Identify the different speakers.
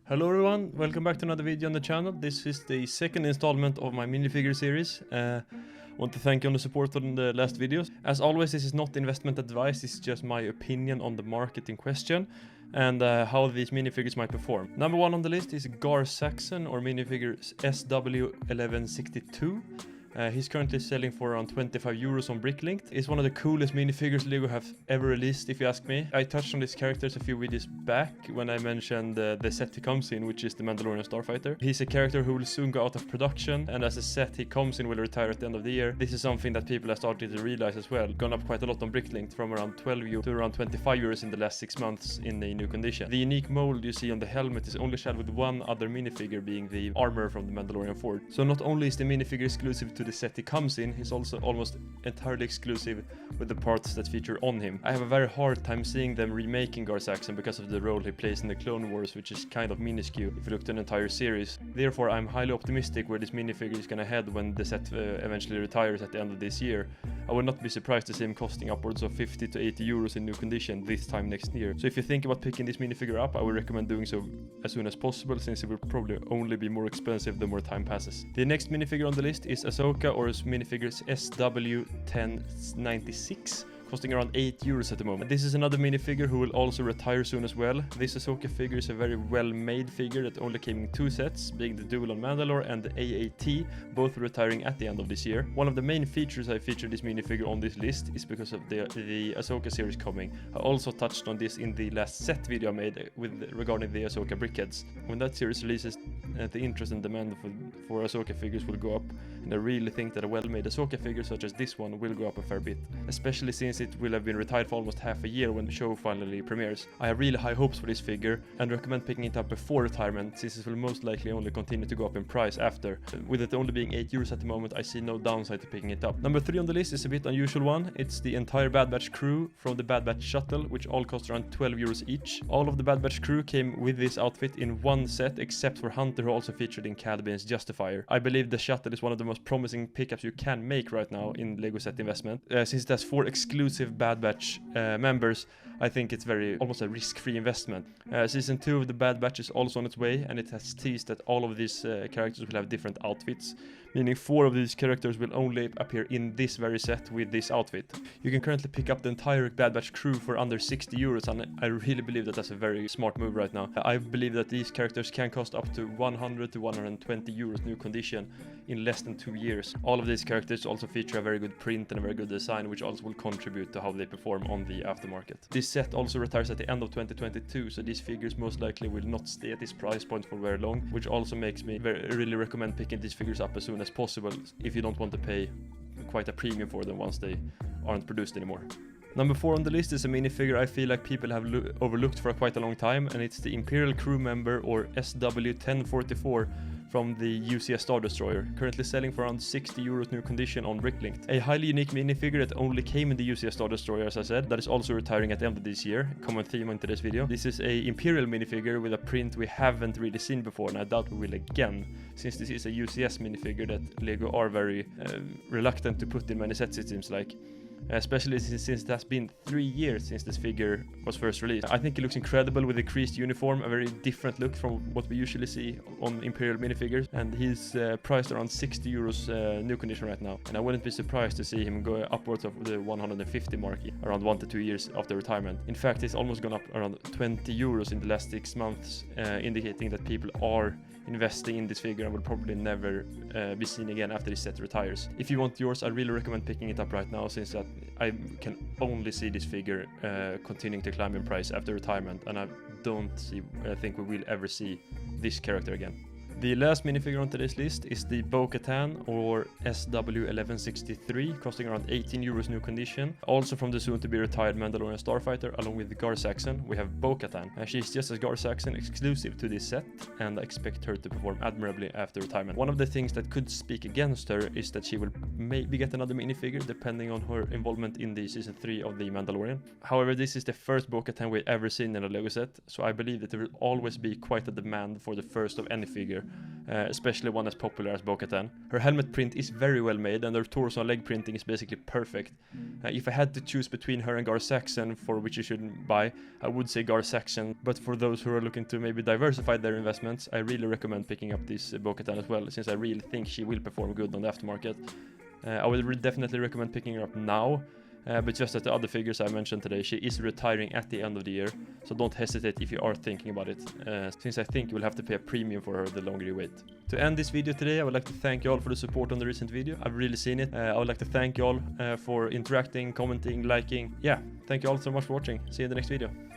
Speaker 1: Hello everyone, welcome back to another video on the channel. This is the second installment of my minifigure series. I want to thank you on the support on the last videos. As always, this is not investment advice, this is just my opinion on the market in question and how these minifigures might perform. Number one on the list is Gar Saxon, or minifigure SW1162. He's currently selling for around 25 euros on Bricklink. It's one of the coolest minifigures Lego have ever released, if you ask me. I touched on these characters a few videos back when I mentioned the set he comes in, which is the Mandalorian Starfighter. He's a character who will soon go out of production, and as a set he comes in will retire at the end of the year. This is something that people have started to realize as well. Gone up quite a lot on Bricklink, from around 12 euros to around 25 euros in the last 6 months in a new condition. The unique mold you see on the helmet is only shared with one other minifigure, being the armor from the Mandalorian Fort. So not only is the minifigure exclusive to the set he comes in, he's also almost entirely exclusive with the parts that feature on him. I have a very hard time seeing them remaking Gar Saxon because of the role he plays in the Clone Wars, which is kind of minuscule if you look at an entire series. Therefore, I'm highly optimistic where this minifigure is gonna head when the set eventually retires at the end of this year. I would not be surprised to see him costing upwards of 50 to 80 euros in new condition this time next year. So if you think about picking this minifigure up, I would recommend doing so as soon as possible, since it will probably only be more expensive the more time passes. The next minifigure on the list is Ahsoka, or minifigures SW1096, costing around 8 euros at the moment. This is another minifigure who will also retire soon as well. This Ahsoka figure is a very well made figure that only came in 2 sets, being the Duel on Mandalore and the AAT, both retiring at the end of this year. One of the main features I featured this minifigure on this list is because of the Ahsoka series coming. I also touched on this in the last set video I made regarding the Ahsoka brickheads. When that series releases, the interest and demand for Ahsoka figures will go up, and I really think that a well-made Ahsoka figure such as this one will go up a fair bit, especially since it will have been retired for almost half a year when the show finally premieres. I have really high hopes for this figure and recommend picking it up before retirement, since it will most likely only continue to go up in price after. With it only being 8 euros at the moment, I see no downside to picking it up. Number 3 on the list is a bit unusual one. It's the entire Bad Batch crew from the Bad Batch shuttle, which all cost around 12 euros each. All of the Bad Batch crew came with this outfit in one set, except for Hunter, who also featured in Cad Bane's Justifier. I believe the shuttle is one of the most promising pickups you can make right now in Lego set investment. Since it has 4 exclusive Bad Batch members, I think it's almost a risk-free investment. Season 2 of the Bad Batch is also on its way, and it has teased that all of these characters will have different outfits, meaning 4 of these characters will only appear in this very set with this outfit. You can currently pick up the entire Bad Batch crew for under 60 euros, and I really believe that that's a very smart move right now. I believe that these characters can cost up to 100 to 120 euros new condition in less than 2 years. All of these characters also feature a very good print and a very good design, which also will contribute to how they perform on the aftermarket. This set also retires at the end of 2022, so these figures most likely will not stay at this price point for very long, which also makes me really recommend picking these figures up as soon as possible if you don't want to pay quite a premium for them once they aren't produced anymore. Number 4 on the list is a minifigure I feel like people have overlooked for quite a long time, and it's the Imperial crew member, or SW1044, from the UCS Star Destroyer, currently selling for around 60 euros new condition on Bricklink. A highly unique minifigure that only came in the UCS Star Destroyer, as I said, that is also retiring at the end of this year. Common theme into this video. This is a Imperial minifigure with a print we haven't really seen before, and I doubt we will again, since this is a UCS minifigure that Lego are very reluctant to put in many sets, it seems like. Especially since it has been 3 years since this figure was first released. I think it looks incredible with the creased uniform, a very different look from what we usually see on Imperial minifigures, and he's priced around 60 euros new condition right now, and I wouldn't be surprised to see him go upwards of the 150 mark around 1 to 2 years after retirement. In fact, he's almost gone up around 20 euros in the last 6 months, indicating that people are investing in this figure and will probably never be seen again after this set retires. If you want yours, I really recommend picking it up right now, since that I can only see this figure continuing to climb in price after retirement, and I think we will ever see this character again. The last minifigure on today's list is the Bo-Katan, or SW1163, costing around 18 euros new condition. Also from the soon-to-be retired Mandalorian Starfighter, along with Gar Saxon, we have Bo-Katan. She's just as Gar Saxon, exclusive to this set, and I expect her to perform admirably after retirement. One of the things that could speak against her is that she will maybe get another minifigure, depending on her involvement in the Season 3 of The Mandalorian. However, this is the first Bo-Katan we've ever seen in a Lego set, so I believe that there will always be quite a demand for the first of any figure, minifigure. Especially one as popular as Bo-Katan. Her helmet print is very well made, and her torso and leg printing is basically perfect. If I had to choose between her and Gar Saxon for which you should buy, I would say Gar Saxon, but for those who are looking to maybe diversify their investments, I really recommend picking up this Bo-Katan as well, since I really think she will perform good on the aftermarket. I would definitely recommend picking her up now. But just as the other figures I mentioned today, she is retiring at the end of the year, so don't hesitate if you are thinking about it, since I think you will have to pay a premium for her the longer you wait. To end this video today, I would like to thank you all for the support on the recent video. I've really seen it. I would like to thank you all for interacting, commenting, liking. Yeah, thank you all so much for watching. See you in the next video.